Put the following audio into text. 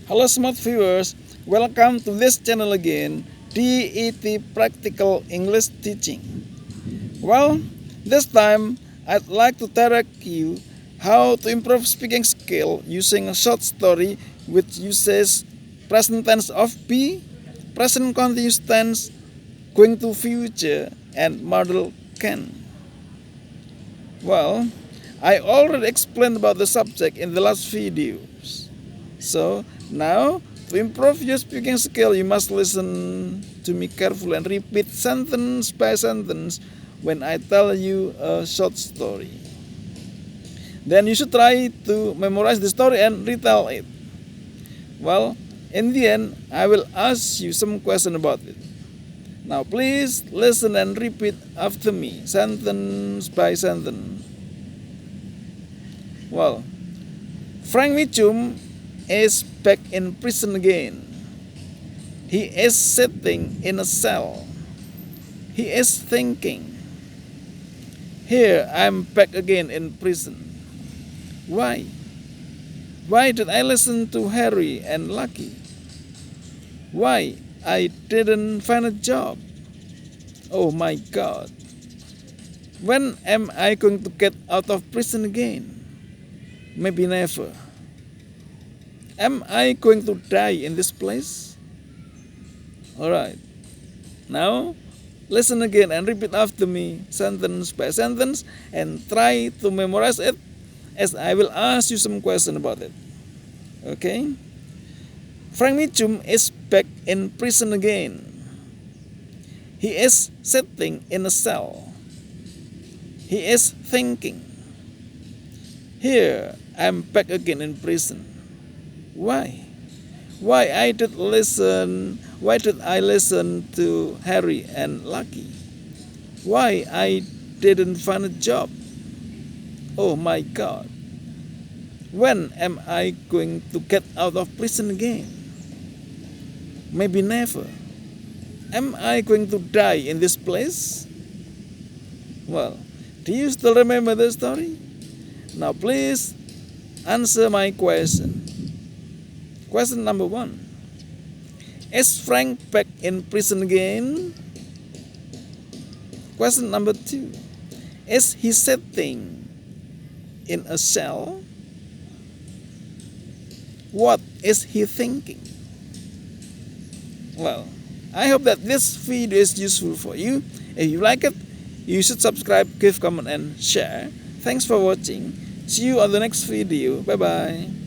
Hello smart viewers, welcome to this channel again, DET Practical English Teaching. Well, this time I'd like to direct you how to improve speaking skill using a short story which uses present tense of be, present continuous tense, going to future, and model can. Well, I already explained about the subject in the last videos. So now, to improve your speaking skill, you must listen to me carefully and repeat sentence by sentence when I tell you a short story. Then you should try to memorize the story and retell it. Well, in the end, I will ask you some question about it. Now please listen and repeat after me, sentence by sentence. Well, Frank Mitchum is back in prison again. He is sitting in a cell. He is thinking, here I'm back again in prison. Why? Why did I listen to Harry and Lucky? Why I didn't find a job? Oh my God. When am I going to get out of prison again? Maybe never. Am I going to die in this place? Alright. Now, listen again and repeat after me, sentence by sentence, and try to memorize it as I will ask you some question about it. Okay? Frank Mitchum is back in prison again. He is sitting in a cell. He is thinking, here I'm back again in prison. Why? Why did I listen to Harry and Lucky? Why I didn't find a job? Oh my God. When am I going to get out of prison again? Maybe never. Am I going to die in this place? Well, do you still remember the story? Now please answer my question. Question number 1. Is Frank back in prison again? Question number 2. Is he sitting in a cell? What is he thinking? Well, I hope that this video is useful for you. If you like it, you should subscribe, give comment, and share. Thanks for watching. See you on the next video. Bye bye.